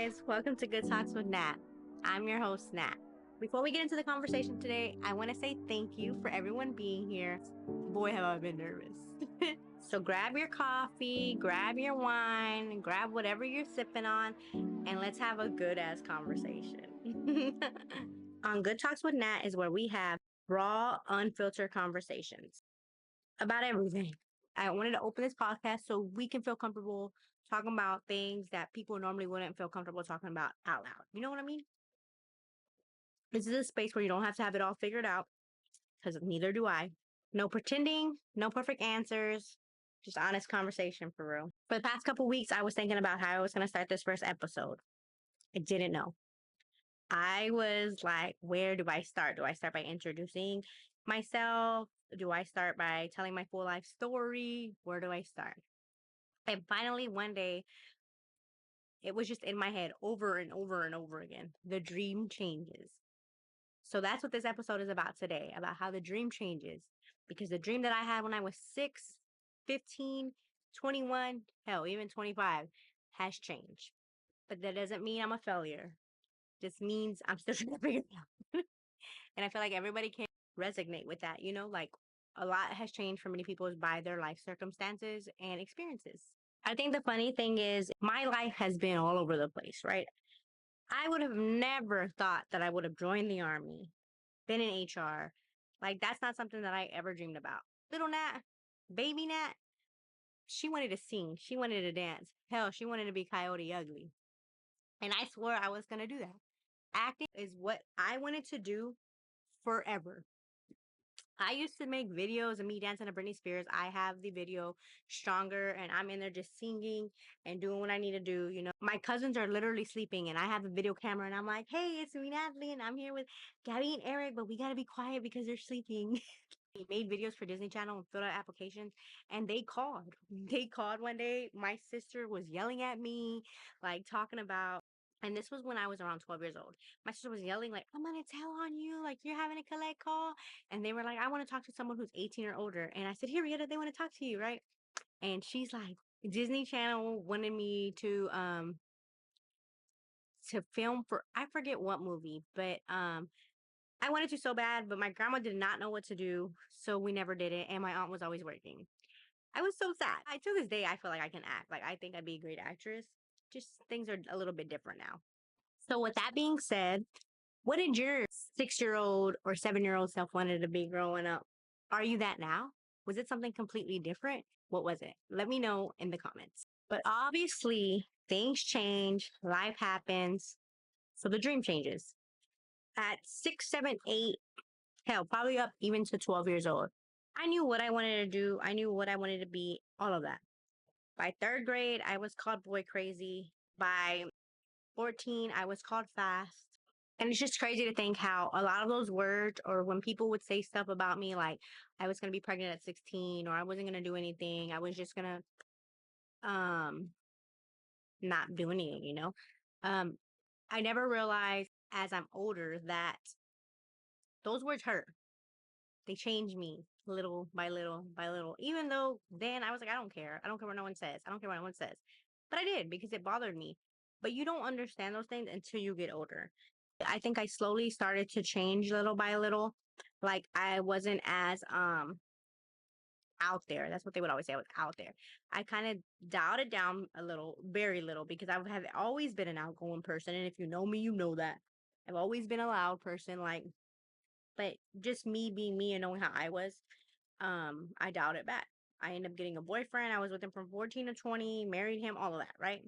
guys. Welcome to Good Talks with Nat. I'm your host, Nat. Before we get into the conversation today, I want to say thank you for everyone being here. Boy, have I been nervous. So grab your coffee, grab your wine, grab whatever you're sipping on, and let's have a good ass conversation. On Good Talks with Nat is where we have raw, unfiltered conversations about everything. I wanted to open this podcast so we can feel comfortable talking about things that people normally wouldn't feel comfortable talking about out loud. You know what I mean? This is a space where you don't have to have it all figured out, because neither do I. No pretending, no perfect answers, just honest conversation for real. For the past couple weeks, I was thinking about how I was going to start this first episode. I didn't know. I was like, where do I start? Do I start by introducing myself? Do I start by telling my full life story? Where do I start? And finally, one day, it was just in my head over and over and over again. The dream changes. So that's what this episode is about today, about how the dream changes. Because the dream that I had when I was 6, 15, 21, hell, even 25 has changed. But that doesn't mean I'm a failure. Just means I'm still trying to figure it out. And I feel like everybody can resonate with that, like a lot has changed for many people by their life circumstances and experiences. I think the funny thing is my life has been all over the place, right? I would have never thought that I would have joined the army, been in HR. Like, that's not something that I ever dreamed about. Little Nat, baby Nat, she wanted to sing. She wanted to dance. Hell, she wanted to be Coyote Ugly. And I swore I was going to do that. Acting is what I wanted to do forever. I used to make videos of me dancing to Britney Spears. I have the video Stronger, and I'm in there just singing and doing what I need to do. My cousins are literally sleeping, and I have a video camera, and I'm like, hey, it's me, Natalie, and I'm here with Gabby and Eric, but we got to be quiet because they're sleeping. We made videos for Disney Channel and filled out applications, and they called. They called one day. My sister was yelling at me, like talking about, and this was when I was around 12 years old. My sister was yelling, like, I'm going to tell on you, like, you're having a collect call. And they were like, I want to talk to someone who's 18 or older. And I said, here, Rieta, they want to talk to you, right? And she's like, Disney Channel wanted me to film for, I forget what movie, but I wanted to so bad, but my grandma did not know what to do, so we never did it, and my aunt was always working. I was so sad. To this day, I feel like I can act. Like, I think I'd be a great actress. Just things are a little bit different now. So with that being said, what did your 6-year-old or 7-year-old self wanted to be growing up? Are you that now? Was it something completely different? What was it? Let me know in the comments. But obviously, things change, life happens, so the dream changes. At 6, 7, 8, hell, probably up even to 12 years old, I knew what I wanted to do. I knew what I wanted to be, all of that. By 3rd grade, I was called boy crazy. By 14, I was called fast. And it's just crazy to think how a lot of those words, or when people would say stuff about me, like I was going to be pregnant at 16, or I wasn't going to do anything, I was just going to not do anything. I never realized as I'm older that those words hurt. They changed me little by little by little. Even though then I was like, I don't care. I don't care what no one says. I don't care what no one says. But I did, because it bothered me. But you don't understand those things until you get older. I think I slowly started to change little by little. Like, I wasn't as out there. That's what they would always say. I was out there. I kind of dialed it down a little, very little, because I have always been an outgoing person. And if you know me, you know that. I've always been a loud person, like, but just me being me and knowing how I was, I dialed it back. I ended up getting a boyfriend. I was with him from 14 to 20, married him, all of that, right?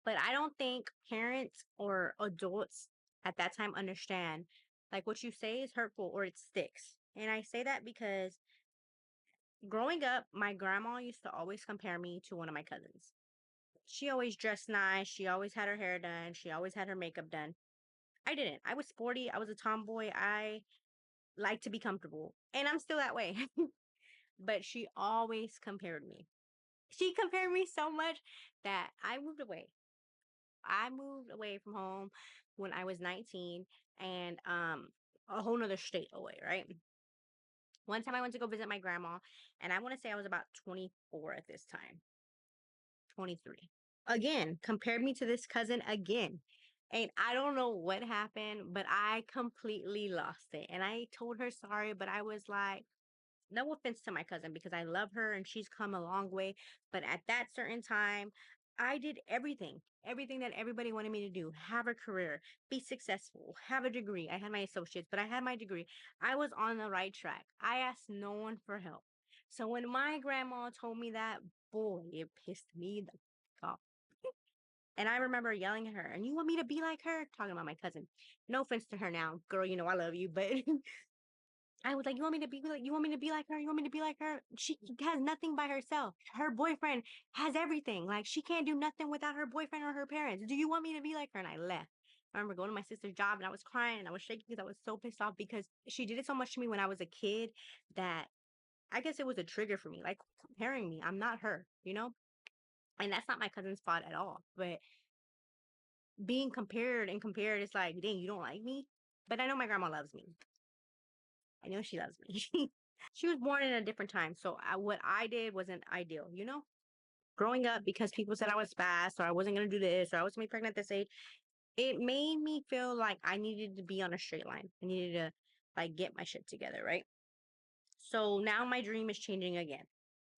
But I don't think parents or adults at that time understand, like, what you say is hurtful or it sticks. And I say that because growing up, my grandma used to always compare me to one of my cousins. She always dressed nice. She always had her hair done. She always had her makeup done. I didn't. I was sporty. I was a tomboy. I like to be comfortable. And I'm still that way. But she always compared me. She compared me so much that I moved away. I moved away from home when I was 19, and a whole nother state away, right? One time I went to go visit my grandma, and I want to say I was about 24 at this time. 23. again, compared me to this cousin again. And I don't know what happened, but I completely lost it. And I told her sorry, but I was like, no offense to my cousin because I love her and she's come a long way. But at that certain time, I did everything that everybody wanted me to do: have a career, be successful, have a degree. I had my associates, but I had my degree. I was on the right track. I asked no one for help. So when my grandma told me that, boy, it pissed me the fuck off. And I remember yelling at her, and you want me to be like her? Talking about my cousin. No offense to her now. Girl, you know I love you, but I was like, you want me to be like, you want me to be like her? You want me to be like her? She has nothing by herself. Her boyfriend has everything. Like she can't do nothing without her boyfriend or her parents. Do you want me to be like her? And I left. I remember going to my sister's job and I was crying and I was shaking because I was so pissed off because she did it so much to me when I was a kid that I guess it was a trigger for me. Like comparing me, I'm not her, you know? And that's not my cousin's fault at all. But being compared, it's like, dang, you don't like me? But I know my grandma loves me. I know she loves me. She was born in a different time. So what I did wasn't ideal, you know? Growing up, because people said I was fast or I wasn't going to do this or I was going to be pregnant at this age, it made me feel like I needed to be on a straight line. I needed to like get my shit together, right? So now my dream is changing again.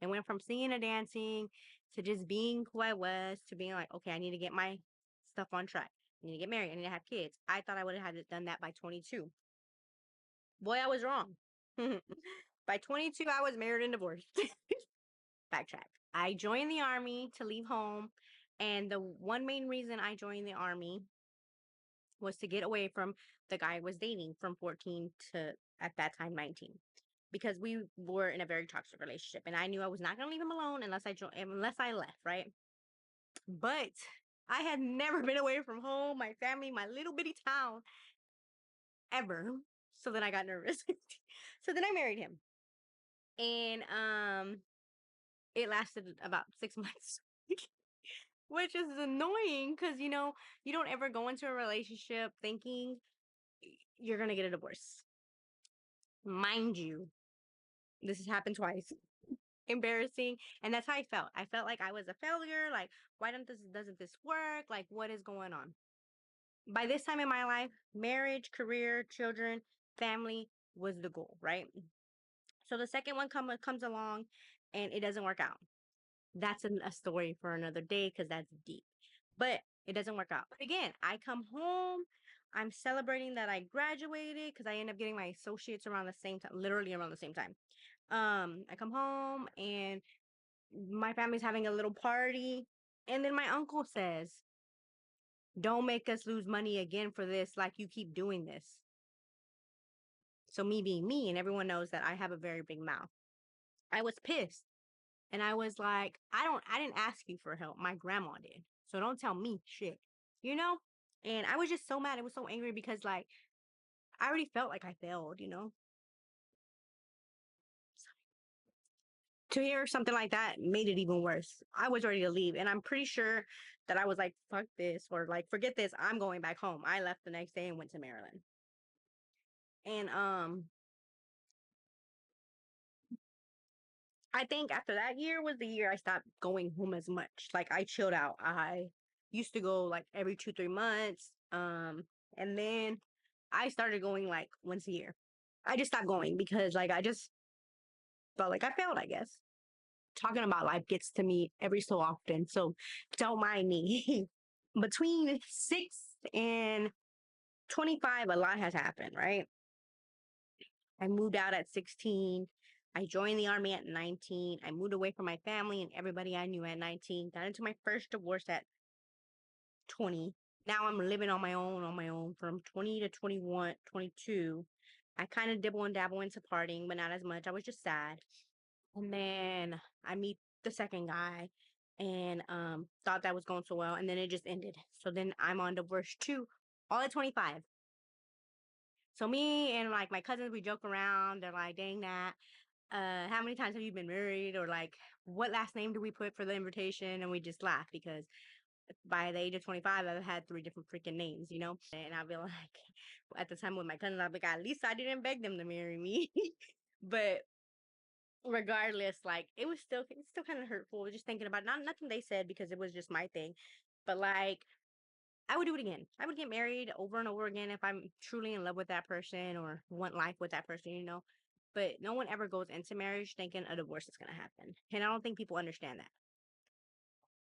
I went from singing and dancing to just being who I was to being like, okay, I need to get my stuff on track. I need to get married. I need to have kids. I thought I would have had done that by 22. Boy, I was wrong. By 22, I was married and divorced. Backtrack. I joined the army to leave home. And the one main reason I joined the army was to get away from the guy I was dating from 14 to at that time 19. Because we were in a very toxic relationship. And I knew I was not gonna leave him alone unless I left, right? But I had never been away from home, my family, my little bitty town ever. So then I got nervous. So then I married him. And it lasted about 6 months. Which is annoying because you don't ever go into a relationship thinking you're gonna get a divorce. Mind you, this has happened twice. Embarrassing. And that's how I felt. I felt like I was a failure. Like, why don't this doesn't this work? Like, what is going on? By this time in my life, marriage, career, children, family was the goal, right? So the second one comes along and it doesn't work out. That's a story for another day because that's deep. But it doesn't work out. But again, I come home. I'm celebrating that I graduated because I end up getting my associates around the same time, literally around the same time. I come home and my family's having a little party. And then my uncle says, don't make us lose money again for this, like you keep doing this. So me being me, and everyone knows that I have a very big mouth. I was pissed. And I was like, I didn't ask you for help. My grandma did. So don't tell me shit, you know? And I was just so mad. I was so angry because like I already felt like I failed, you know? To hear something like that made it even worse. I was ready to leave. And I'm pretty sure that I was like, fuck this, or like, forget this. I'm going back home. I left the next day and went to Maryland. And I think after that year was the year I stopped going home as much. Like I chilled out. I used to go like every 2, 3 months. And then I started going like once a year. I just stopped going because like I just felt like I failed, I guess. Talking about life gets to me every so often. So don't mind me. Between 6 and 25, a lot has happened, right? I moved out at 16. I joined the army at 19. I moved away from my family and everybody I knew at 19. Got into my first divorce at 20. Now I'm living on my own from 20 to 21, 22. I kind of dibble and dabble into partying, but not as much. I was just sad. And then I meet the second guy and thought that was going so well. And then it just ended. So then I'm on divorce two, all at 25. So me and like my cousins, we joke around. They're like, dang that. How many times have you been married? Or like, what last name do we put for the invitation? And we just laugh because by the age of 25, I've had 3 different freaking names, you know? And I'll be like, at the time with my cousins, I'll be like, at least I didn't beg them to marry me. But regardless, like it's still kind of hurtful just thinking about it. Not nothing they said because it was just my thing, but like I would do it again. I would get married over and over again if I'm truly in love with that person or want life with that person, you know. But no one ever goes into marriage thinking a divorce is going to happen. And I don't think people understand that.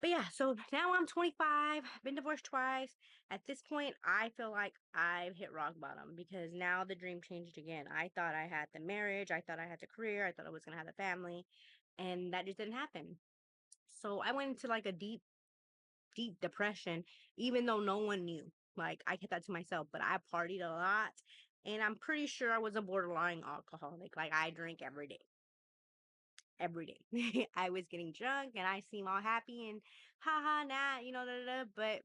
But yeah, so now I'm 25, been divorced twice. At this point, I feel like I've hit rock bottom because now the dream changed again. I thought I had the marriage, I thought I had the career, I thought I was going to have the family, and that just didn't happen. So I went into like a deep depression, even though no one knew. Like I kept that to myself, but I partied a lot, and I'm pretty sure I was a borderline alcoholic. Like I drink every day, every day. I was getting drunk, and I seem all happy and haha, nah, you know, da, da, da, but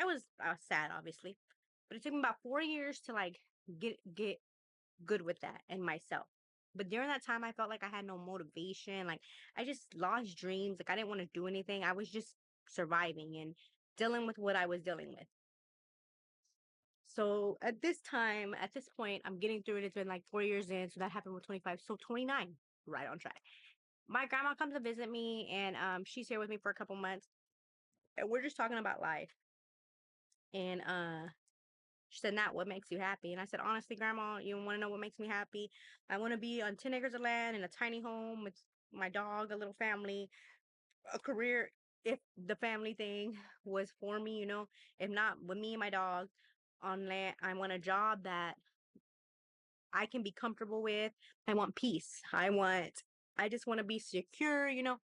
I was sad, obviously. But it took me about 4 years to like get good with that and myself. But during that time, I felt like I had no motivation. Like I just lost dreams. Like I didn't want to do anything. I was just surviving and dealing with what I was dealing with. So at this time, at this point, I'm getting through it. It's been like 4 years in. So that happened with 25. So 29, right on track. My grandma comes to visit me and she's here with me for a couple months. And we're just talking about life. And she said, Nat, what makes you happy? And I said, honestly, Grandma, you want to know what makes me happy? I want to be on 10 acres of land in a tiny home with my dog, a little family, a career. If the family thing was for me, you know, if not with me and my dog on land, I want a job that I can be comfortable with. I want peace. I just want to be secure, you know.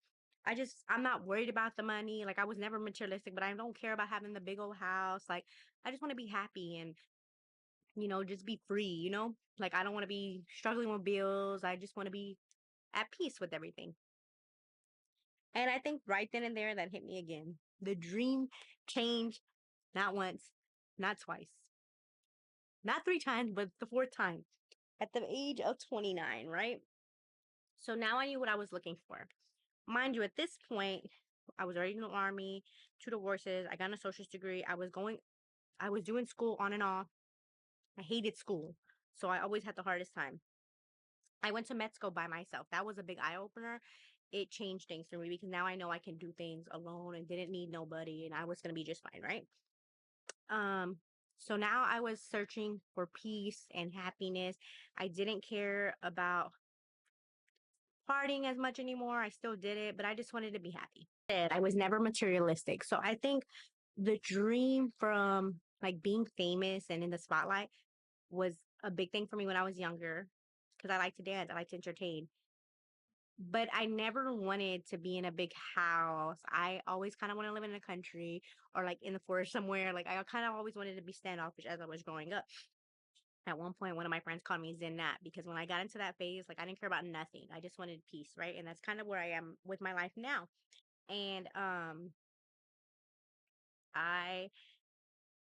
I'm not worried about the money. Like, I was never materialistic, but I don't care about having the big old house. Like, I just want to be happy and you know, just be free, you know? Like, I don't want to be struggling with bills. I just want to be at peace with everything. And I think right then and there, that hit me again. The dream changed not once, not twice, not three times, but the fourth time at the age of 29, right? So now I knew what I was looking for. Mind you, at this point, I was already in the army, 2 divorces. I got an associate's degree. I was doing school on and off. I hated school. So I always had the hardest time. I went to med school by myself. That was a big eye opener. It changed things for me because now I know I can do things alone and didn't need nobody and I was gonna be just fine, right? Um, so now I was searching for peace and happiness. I didn't care about partying as much anymore. I still did it, but I just wanted to be happy. I was never materialistic. So I think the dream from like being famous and in the spotlight was a big thing for me when I was younger because I like to dance, I like to entertain. But I never wanted to be in a big house. I always kind of want to live in the country or like in the forest somewhere. Like I kind of always wanted to be standoffish as I was growing up. At one point, one of my friends called me Zen Nat because when I got into that phase, like I didn't care about nothing. I just wanted peace, right? And that's kind of where I am with my life now. And I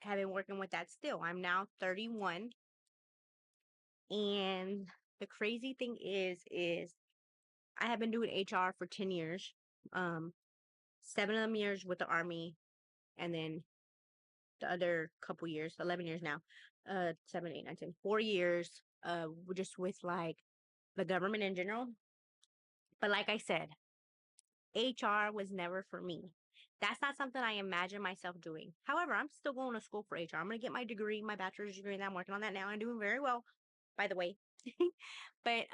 have been working with that still. I'm now 31, and the crazy thing is I have been doing HR for 10 years. 7 of them years with the army, and then the other couple years, 11 years now, 7, 8, 9, 10, 4 years, just with like the government in general. But like I said, HR was never for me. That's not something I imagine myself doing. However, I'm still going to school for HR. I'm going to get my degree, my bachelor's degree, and I'm working on that now. I'm doing very well, by the way. But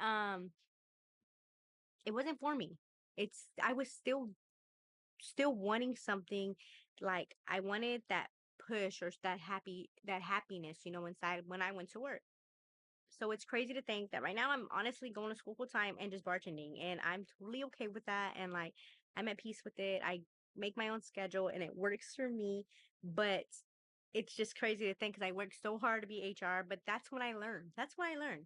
it wasn't for me. I was still wanting something like I wanted that push or that happiness, you know, inside when I went to work. So it's crazy to think that right now I'm honestly going to school full time and just bartending and I'm totally okay with that and like I'm at peace with it. I make my own schedule and it works for me, but it's just crazy to think because I worked so hard to be HR, but that's when I learned. That's what I learned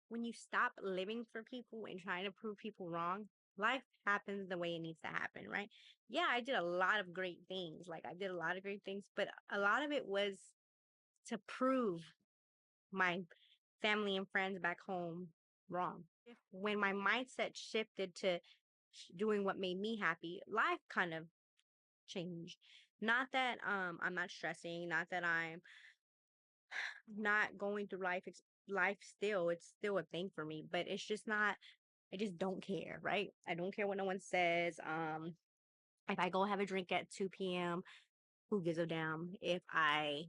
when you stop living for people and trying to prove people wrong, life happens the way it needs to happen, right? Yeah, I did a lot of great things. Like I did a lot of great things, but a lot of it was to prove my family and friends back home wrong. When my mindset shifted to doing what made me happy, life kind of changed. Not that I'm not stressing, not that I'm not going through life life still. It's still a thing for me, but it's just not, I just don't care, right? I don't care what no one says. If I go have a drink at 2 p.m., who gives a damn? If I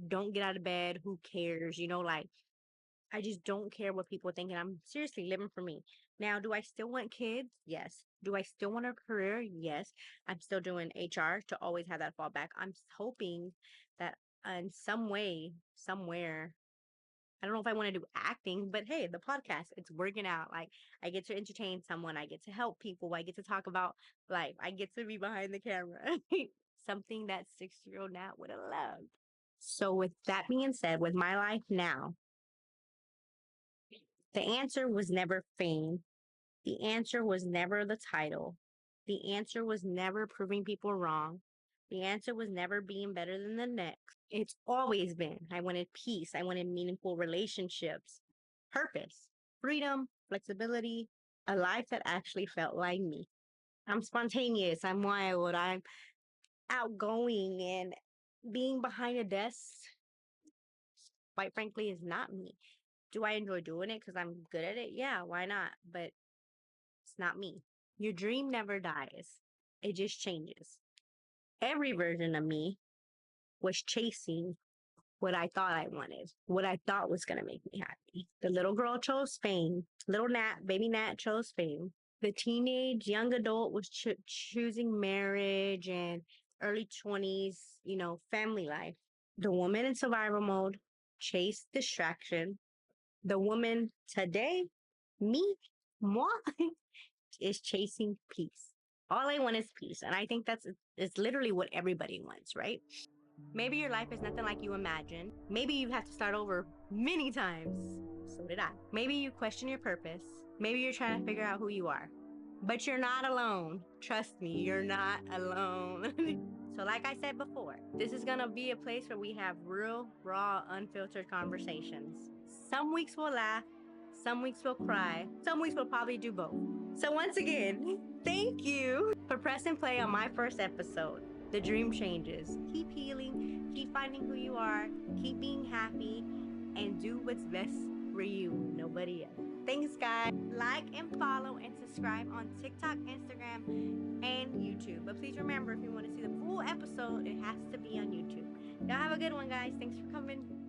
don't get out of bed, who cares? Like, I just don't care what people think, and I'm seriously living for me. Now, do I still want kids? Yes. Do I still want a career? Yes. I'm still doing HR to always have that fallback. I'm hoping that in some way, somewhere, I don't know if I want to do acting, but hey, the podcast, it's working out. Like, I get to entertain someone, I get to help people, I get to talk about life, I get to be behind the camera. Something that 6-year-old Nat would have loved. So, with that being said, with my life now, the answer was never fame. The answer was never the title. The answer was never proving people wrong. The answer was never being better than the next. It's always been I wanted peace. I wanted meaningful relationships, purpose, freedom, flexibility, a life that actually felt like me. I'm spontaneous. I'm wild. I'm outgoing. And being behind a desk, quite frankly, is not me. Do I enjoy doing it because I'm good at it? Yeah, why not? But it's not me. Your dream never dies, it just changes. Every version of me was chasing what I thought I wanted, what I thought was going to make me happy. The little girl chose fame. Little Nat, baby Nat chose fame. The teenage young adult was choosing marriage and early 20s, family life. The woman in survival mode chased distraction. The woman today, me, moi, is chasing peace. All I want is peace. And I think it's literally what everybody wants, right? Maybe your life is nothing like you imagined. Maybe you have to start over many times. So did I. Maybe you question your purpose. Maybe you're trying to figure out who you are. But you're not alone. Trust me, you're not alone. So, like I said before, this is going to be a place where we have real, raw, unfiltered conversations. Some weeks we'll laugh, some weeks we'll cry, some weeks we'll probably do both. So, once again, thank you for pressing play on my first episode. The dream changes. Keep healing, keep finding who you are, keep being happy, and do what's best for you, nobody else. Thanks, guys. Like and follow and subscribe on TikTok, Instagram, and YouTube. But please remember, if you want to see the full episode, it has to be on YouTube. Y'all have a good one, guys. Thanks for coming.